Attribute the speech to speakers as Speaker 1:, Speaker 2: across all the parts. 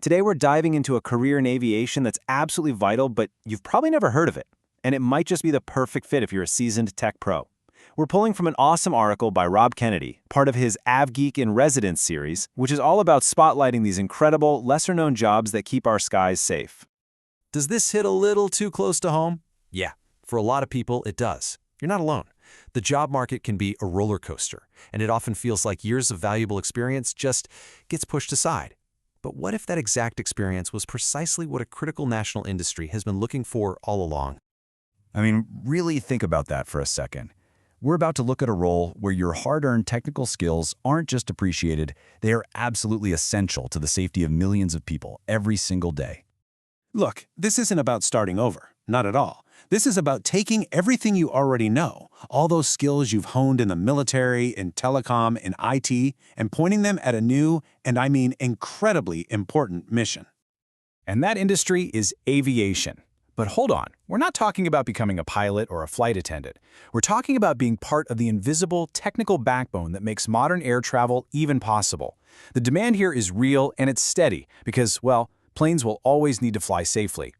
Speaker 1: Today we're diving into a career in aviation that's absolutely vital, but you've probably never heard of it. And it might just be the perfect fit if you're a seasoned tech pro. We're pulling from an awesome article by Rob Kennedy, part of his AvGeek in Residence series, which is all about spotlighting these incredible, lesser-known jobs that keep our skies safe.
Speaker 2: Does this hit a little too close to home? Yeah, for a lot of people, it does. You're not alone. The job market can be a roller coaster, and it often feels like years of valuable experience just gets pushed aside. But what if that exact experience was precisely what a critical national industry has been looking for all along?
Speaker 3: I mean, really think about that for a second. We're about to look at a role where your hard-earned technical skills aren't just appreciated, they are absolutely essential to the safety of millions of people every single day.
Speaker 4: Look, this isn't about starting over. Not at all. This is about taking everything you already know, all those skills you've honed in the military, in telecom, in IT, and pointing them at a new, and I mean incredibly important mission.
Speaker 1: And that industry is aviation. But hold on, we're not talking about becoming a pilot or a flight attendant. We're talking about being part of the invisible technical backbone that makes modern air travel even possible. The demand here is real and it's steady because, well, planes will always need to fly safely.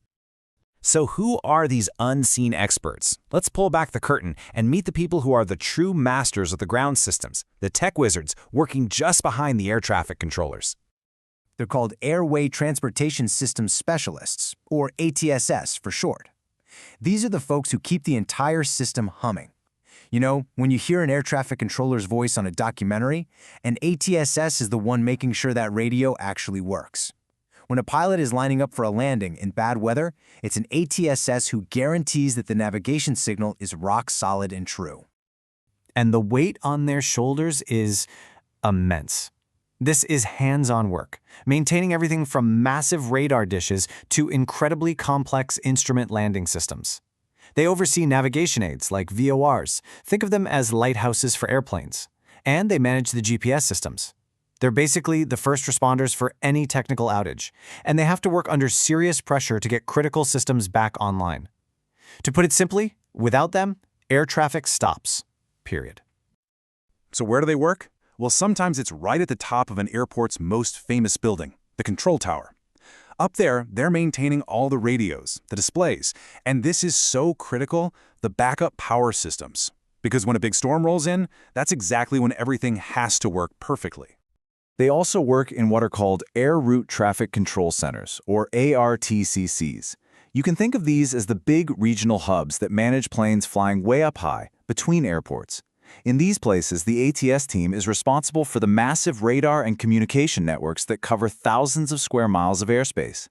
Speaker 1: So who are these unseen experts? Let's pull back the curtain and meet the people who are the true masters of the ground systems, the tech wizards working just behind the air traffic controllers.
Speaker 5: They're called Airway Transportation Systems Specialists, or ATSS for short. These are the folks who keep the entire system humming. You know, when you hear an air traffic controller's voice on a documentary, an ATSS is the one making sure that radio actually works. When a pilot is lining up for a landing in bad weather, it's an ATSS who guarantees that the navigation signal is rock solid and true.
Speaker 1: And the weight on their shoulders is immense. This is hands-on work, maintaining everything from massive radar dishes to incredibly complex instrument landing systems. They oversee navigation aids like VORs. Think of them as lighthouses for airplanes. And they manage the GPS systems. They're basically the first responders for any technical outage, and they have to work under serious pressure to get critical systems back online. To put it simply, without them, air traffic stops. Period.
Speaker 4: So where do they work? Well, sometimes it's right at the top of an airport's most famous building, the control tower. Up there, they're maintaining all the radios, the displays, and this is so critical, the backup power systems. Because when a big storm rolls in, that's exactly when everything has to work perfectly.
Speaker 3: They also work in what are called Air Route Traffic Control Centers, or ARTCCs. You can think of these as the big regional hubs that manage planes flying way up high, between airports. In these places, the ATS team is responsible for the massive radar and communication networks that cover thousands of square miles of airspace.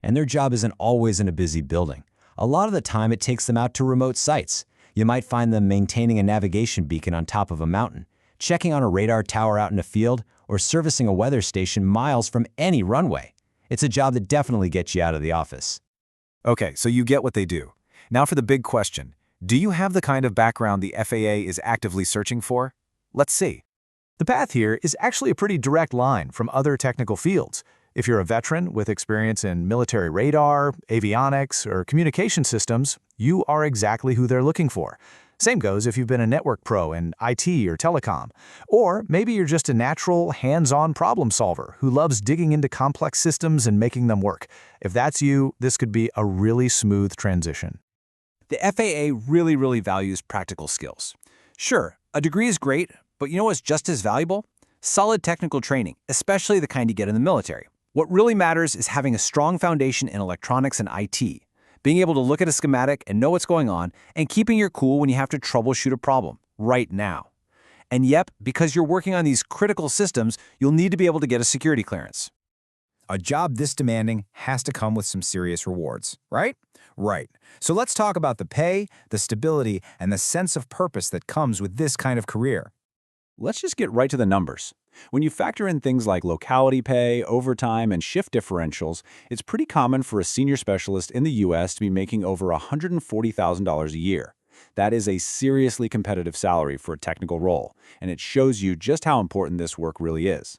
Speaker 6: And their job isn't always in a busy building. A lot of the time, it takes them out to remote sites. You might find them maintaining a navigation beacon on top of a mountain, checking on a radar tower out in a field, or servicing a weather station miles from any runway. It's a job that definitely gets you out of the office.
Speaker 1: Okay, so you get what they do. Now for the big question. Do you have the kind of background the FAA is actively searching for? Let's see. The path here is actually a pretty direct line from other technical fields. If you're a veteran with experience in military radar, avionics, or communication systems, you are exactly who they're looking for. Same goes if you've been a network pro in IT or telecom. Or maybe you're just a natural, hands-on problem solver who loves digging into complex systems and making them work. If that's you, this could be a really smooth transition. The FAA really values practical skills. Sure, a degree is great, but you know what's just as valuable? Solid technical training, especially the kind you get in the military. What really matters is having a strong foundation in electronics and IT. Being able to look at a schematic and know what's going on, and keeping your cool when you have to troubleshoot a problem, right now. And yep, because you're working on these critical systems, you'll need to be able to get a security clearance.
Speaker 5: A job this demanding has to come with some serious rewards, right? Right. So let's talk about the pay, the stability, and the sense of purpose that comes with this kind of career.
Speaker 1: Let's just get right to the numbers. When you factor in things like locality pay, overtime, and shift differentials, it's pretty common for a senior specialist in the U.S. to be making over $140,000 a year. That is a seriously competitive salary for a technical role, and it shows you just how important this work really is.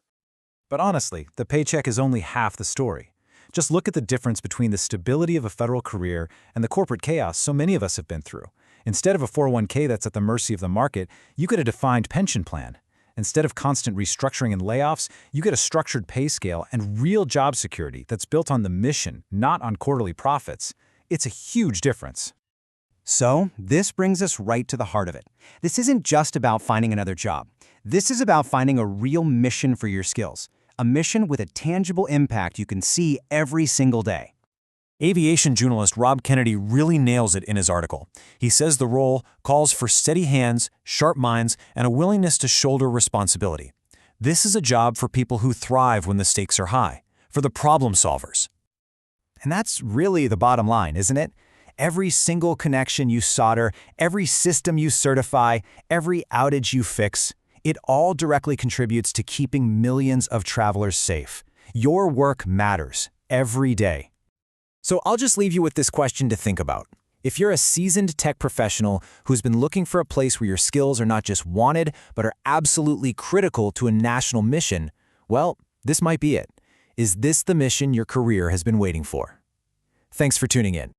Speaker 1: But honestly, the paycheck is only half the story. Just look at the difference between the stability of a federal career and the corporate chaos so many of us have been through. Instead of a 401k that's at the mercy of the market, you get a defined pension plan. Instead of constant restructuring and layoffs, you get a structured pay scale and real job security that's built on the mission, not on quarterly profits. It's a huge difference.
Speaker 5: So, this brings us right to the heart of it. This isn't just about finding another job. This is about finding a real mission for your skills, a mission with a tangible impact you can see every single day.
Speaker 2: Aviation journalist Rob Kennedy really nails it in his article. He says the role calls for steady hands, sharp minds, and a willingness to shoulder responsibility. This is a job for people who thrive when the stakes are high, for the problem solvers.
Speaker 5: And that's really the bottom line, isn't it? Every single connection you solder, every system you certify, every outage you fix, it all directly contributes to keeping millions of travelers safe. Your work matters every day. So I'll just leave you with this question to think about. If you're a seasoned tech professional who's been looking for a place where your skills are not just wanted, but are absolutely critical to a national mission, well, this might be it. Is this the mission your career has been waiting for? Thanks for tuning in.